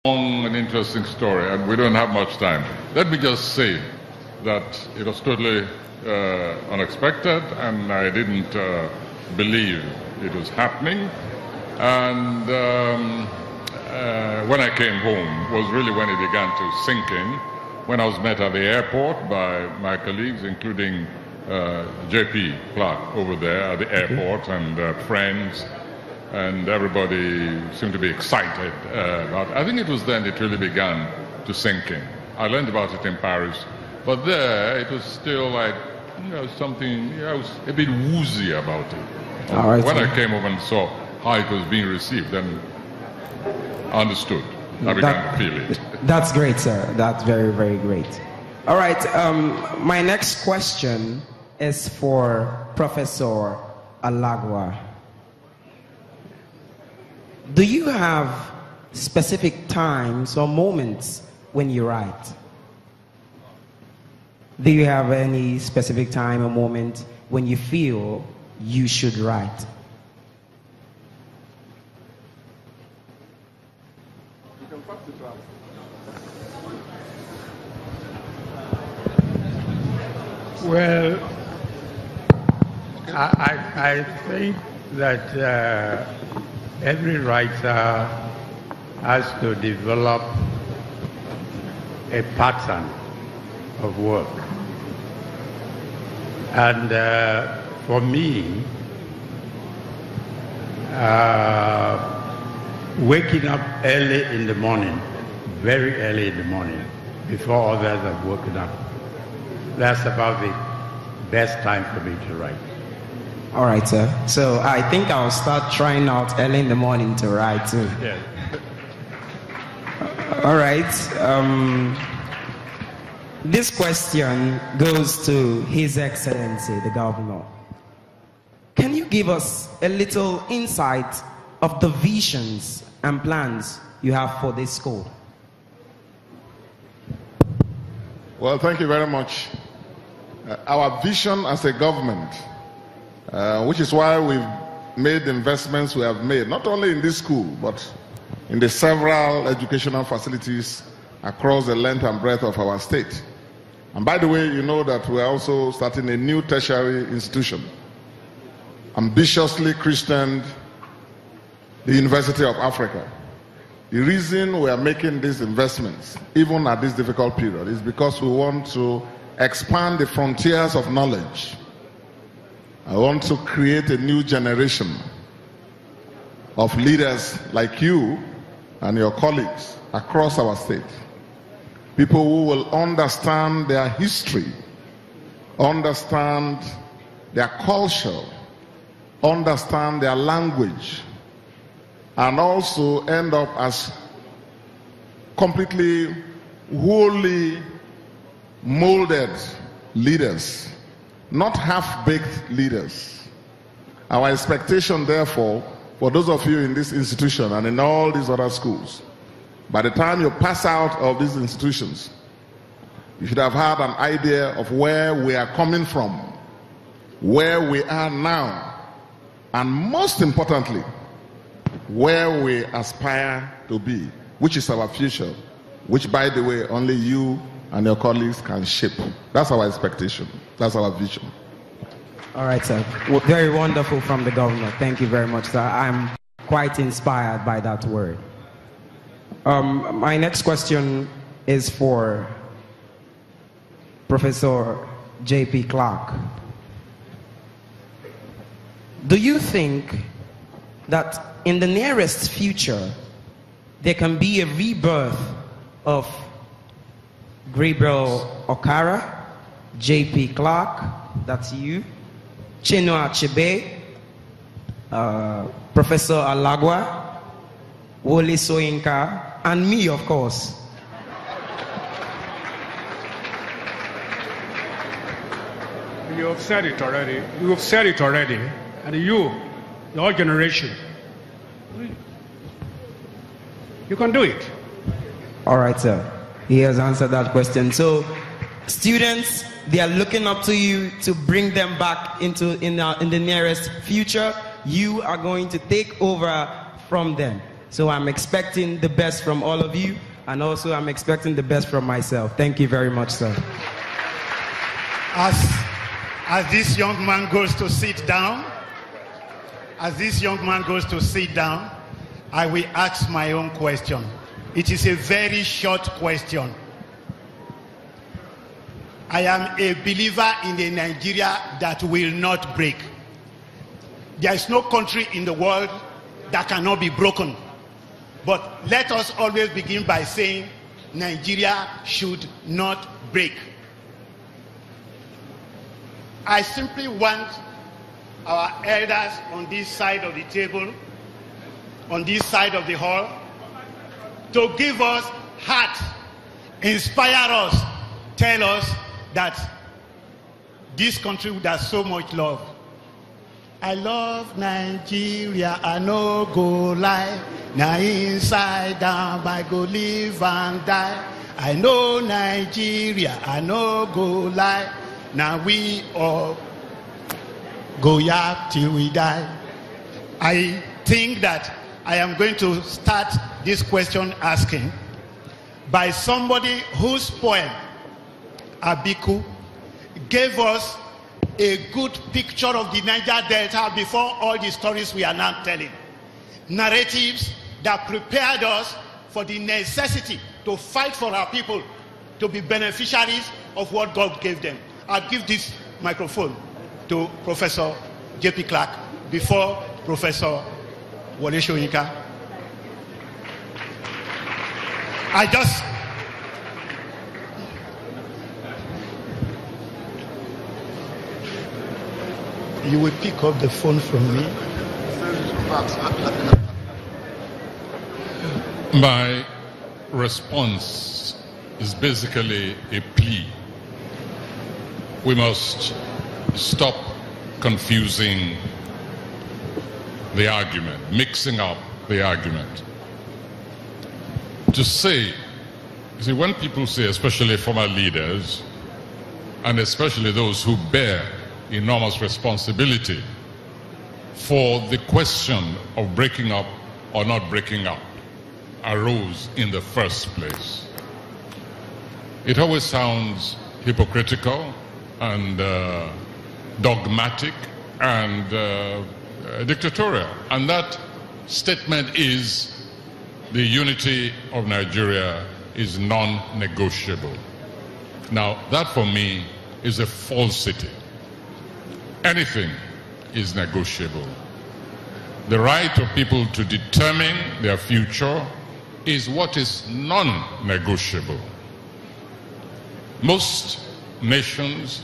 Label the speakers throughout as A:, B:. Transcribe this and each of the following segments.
A: long and interesting story, and we don't have much time. Let me just say that it was totally unexpected, and I didn't believe it was happening. And when I came home was really when it began to sink in, when I was met at the airport by my colleagues, including J.P. Clark over there at the airport, and friends, and everybody seemed to be excited about it. I think it was then it really began to sink in. I learned about it in Paris, but there it was still like, something, I was a bit woozy about it.
B: All right,
A: when I came home and saw how it was being received, then I understood. I began to feel it.
B: That's great, sir. That's very, very great. All right, my next question is for Professor Alagwa. Do you have specific times or moments when you write? Do you have any specific time or moment when you feel you should write?
C: Well, I think that every writer has to develop a pattern of work. And for me, waking up early in the morning, very early in the morning, before others have woken up, that's about the best time for me to write.
B: All right, sir. So I think I'll start trying out early in the morning to write too.
C: Yeah.
B: All right. This question goes to His Excellency, the Governor. Can you give us a little insight of the visions and plans you have for this school?
D: Well, thank you very much. Our vision as a government, which is why we've made the investments we have made, not only in this school, but in the several educational facilities across the length and breadth of our state. And by the way, you know that we're also starting a new tertiary institution, ambitiously christened the University of Africa. The reason we are making these investments, even at this difficult period, is because we want to expand the frontiers of knowledge. I want to create a new generation of leaders like you and your colleagues across our state. People who will understand their history, understand their culture, understand their language, and also end up as completely, wholly molded leaders, not half-baked leaders. Our expectation, therefore, for those of you in this institution and in all these other schools, by the time you pass out of these institutions, you should have had an idea of where we are coming from, where we are now, and most importantly, where we aspire to be, which is our future, which, by the way, only you and your colleagues can shape. That's our expectation. That's our vision.
B: All right, sir. Very wonderful from the Governor. Thank you very much, sir. I'm quite inspired by that word. My next question is for Professor J.P. Clark. Do you think that in the nearest future there can be a rebirth of Gabriel Okara, J.P. Clark, that's you, Chinua Achebe, Professor Alagwa, Wole Soyinka, and me, of course?
E: You have said it already. You have said it already. And your generation, you can do it.
B: All right, sir. He has answered that question. So, students, they are looking up to you to bring them back in the nearest future. You are going to take over from them. So I'm expecting the best from all of you, and also I'm expecting the best from myself. Thank you very much, sir.
C: As this young man goes to sit down, I will ask my own question. It is a very short question. I am a believer in a Nigeria that will not break. There is no country in the world that cannot be broken. But let us always begin by saying Nigeria should not break. I simply want our elders on this side of the table, on this side of the hall, to give us heart, inspire us, tell us that this country that so much love. I love Nigeria, I no go lie. Now inside down I go live and die. I know Nigeria, I no go lie. Now we all go yap till we die. I think that I am going to start this question asking by somebody whose poem, Abiku, gave us a good picture of the Niger Delta before all the stories we are now telling. Narratives that prepared us for the necessity to fight for our people, to be beneficiaries of what God gave them. I'll give this microphone to Professor J.P. Clark before Professor Wole Soyinka. You will pick up the phone from me.
A: My response is basically a plea. We must stop confusing the argument, mixing up the argument. To say, you see, when people say, especially former leaders, and especially those who bear enormous responsibility for the question of breaking up or not breaking up arose in the first place, it always sounds hypocritical and dogmatic and dictatorial. And that statement is the unity of Nigeria is non-negotiable. Now, that for me is a falsity. Anything is negotiable. The right of people to determine their future is what is non-negotiable. Most nations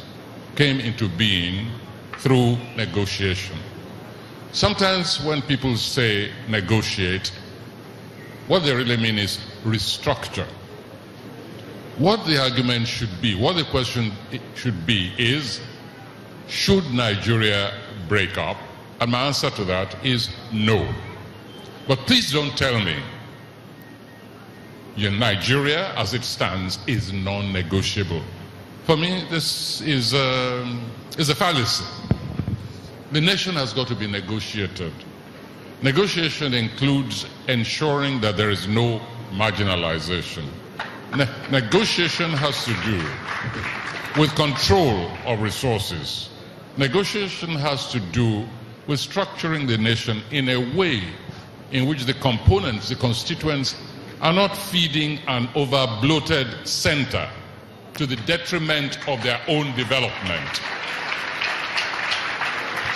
A: came into being through negotiation. Sometimes when people say negotiate, what they really mean is restructure. What the argument should be, what the question should be is, should Nigeria break up? And my answer to that is no. But please don't tell me Nigeria as it stands is non-negotiable. For me, this is a fallacy. The nation has got to be negotiated. Negotiation includes ensuring that there is no marginalization. Negotiation has to do with control of resources. Negotiation has to do with structuring the nation in a way in which the components, the constituents, are not feeding an over-bloated center to the detriment of their own development.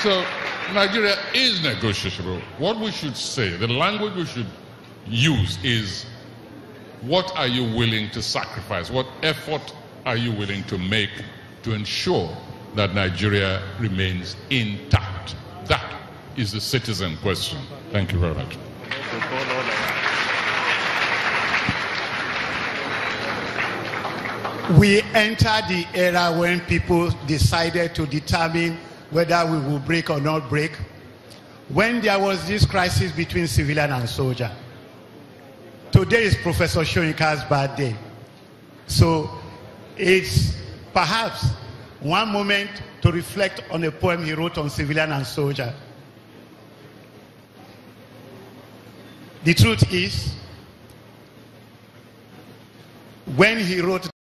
A: So Nigeria is negotiable. What we should say, the language we should use is, what are you willing to sacrifice? What effort are you willing to make to ensure that Nigeria remains intact? That is the citizen question. Thank you very much.
C: We entered the era when people decided to determine whether we will break or not break, when there was this crisis between civilian and soldier. Today is Professor Soyinka's birthday. So it's perhaps one moment to reflect on a poem he wrote on civilian and soldier. The truth is, when he wrote